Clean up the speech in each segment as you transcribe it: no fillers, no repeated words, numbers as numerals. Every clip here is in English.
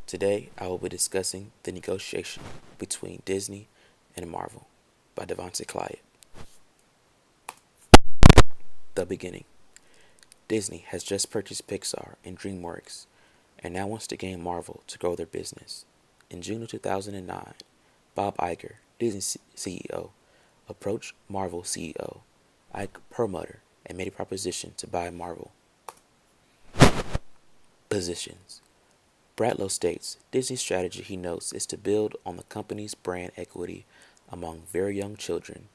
Today, I will be discussing the negotiation between Disney and Marvel by Devonte Cliett. The beginning. Disney has just purchased Pixar and DreamWorks and now wants to gain Marvel to grow their business. In June of 2009, Bob Iger, Disney CEO, approached Marvel CEO Ike Perlmutter and made a proposition to buy Marvel. Positions. Bradlow states Disney's strategy, he notes, is to build on the company's brand equity among very young children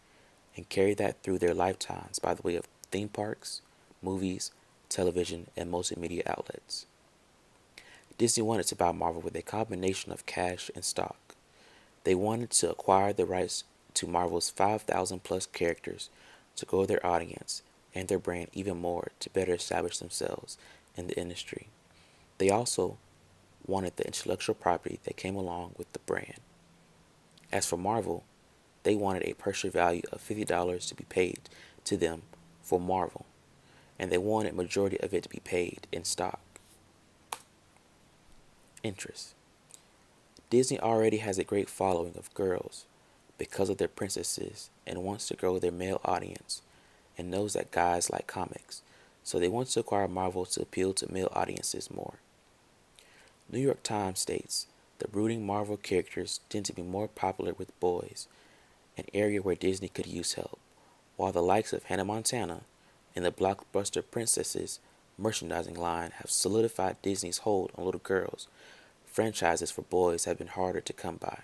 and carry that through their lifetimes by the way of theme parks, movies, television, and multimedia outlets. Disney wanted to buy Marvel with a combination of cash and stock. They wanted to acquire the rights to Marvel's 5,000 plus characters to grow their audience and their brand even more to better establish themselves in the industry. They also wanted the intellectual property that came along with the brand. As for Marvel, they wanted a per share value of $50 to be paid to them for Marvel, and they wanted majority of it to be paid in stock. Interest. Disney already has a great following of girls because of their princesses and wants to grow their male audience and knows that guys like comics, so they want to acquire Marvel to appeal to male audiences more. New York Times states the brooding Marvel characters tend to be more popular with boys, an area where Disney could use help, while the likes of Hannah Montana and the blockbuster Princesses merchandising line have solidified Disney's hold on little girls. Franchises for boys have been harder to come by.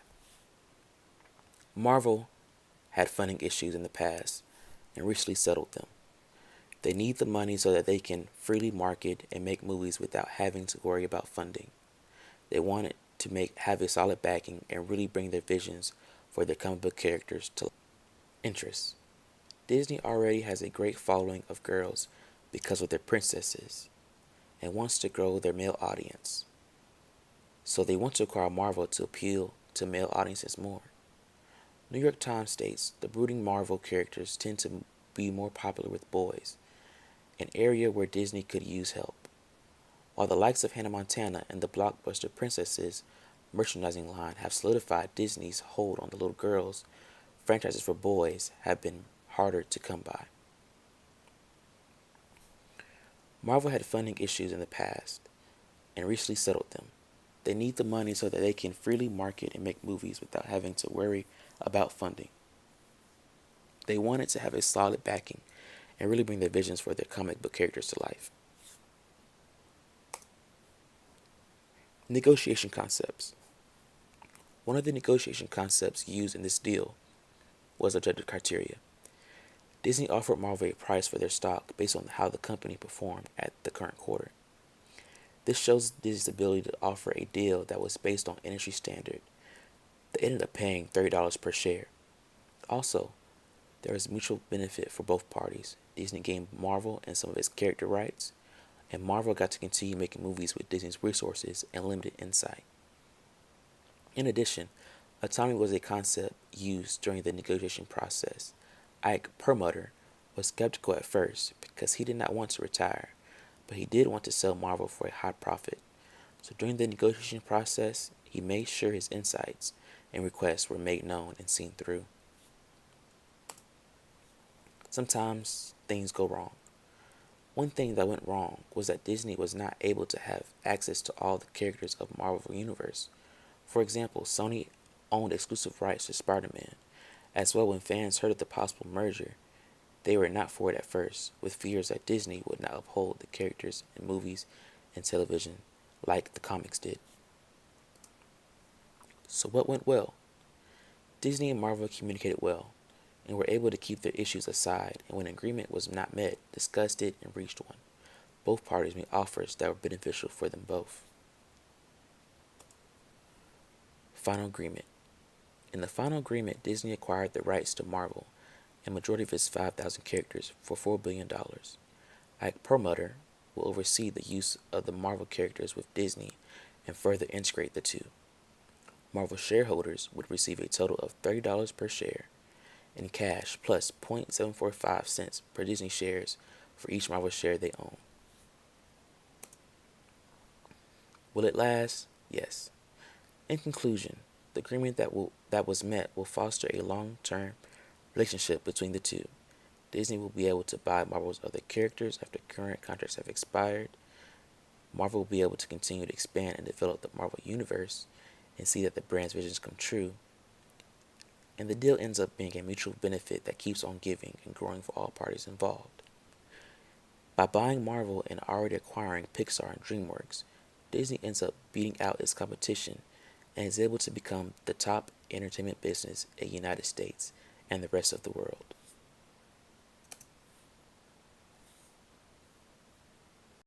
Marvel had funding issues in the past and recently settled them. They need the money so that they can freely market and make movies without having to worry about funding. They wanted to have a solid backing and really bring their visions for their comic book characters to life. Interests. Disney already has a great following of girls because of their princesses and wants to grow their male audience. So they want to acquire Marvel to appeal to male audiences more. New York Times states the brooding Marvel characters tend to be more popular with boys, an area where Disney could use help. While the likes of Hannah Montana and the blockbuster Princesses merchandising line have solidified Disney's hold on the little girls, franchises for boys have been harder to come by. Marvel had funding issues in the past and recently settled them. They need the money so that they can freely market and make movies without having to worry about funding. They wanted to have a solid backing and really bring their visions for their comic book characters to life. Negotiation concepts. One of the negotiation concepts used in this deal was objective criteria. Disney offered Marvel a price for their stock based on how the company performed at the current quarter. This shows Disney's ability to offer a deal that was based on industry standard. They ended up paying $30 per share. Also, there was mutual benefit for both parties. Disney gained Marvel and some of its character rights, and Marvel got to continue making movies with Disney's resources and limited insight. In addition, autonomy was a concept used during the negotiation process. Ike Perlmutter was skeptical at first because he did not want to retire, but he did want to sell Marvel for a high profit. So during the negotiation process, he made sure his insights and requests were made known and seen through. Sometimes things go wrong. One thing that went wrong was that Disney was not able to have access to all the characters of Marvel Universe. For example, Sony owned exclusive rights to Spider-Man. As well, when fans heard of the possible merger, they were not for it at first, with fears that Disney would not uphold the characters in movies and television like the comics did. So what went well? Disney and Marvel communicated well and were able to keep their issues aside, and when agreement was not met, discussed it and reached one. Both parties made offers that were beneficial for them both. Final agreement. In the final agreement, Disney acquired the rights to Marvel and majority of its 5,000 characters for $4 billion. Ike Perlmutter will oversee the use of the Marvel characters with Disney and further integrate the two. Marvel shareholders would receive a total of $30 per share in cash plus 0.745 cents per Disney shares for each Marvel share they own. Will it last? Yes. In conclusion, the agreement that was met will foster a long-term relationship between the two. Disney will be able to buy Marvel's other characters after current contracts have expired. Marvel will be able to continue to expand and develop the Marvel Universe and see that the brand's visions come true. And the deal ends up being a mutual benefit that keeps on giving and growing for all parties involved. By buying Marvel and already acquiring Pixar and DreamWorks, Disney ends up beating out its competition and is able to become the top entertainment business in the United States and the rest of the world.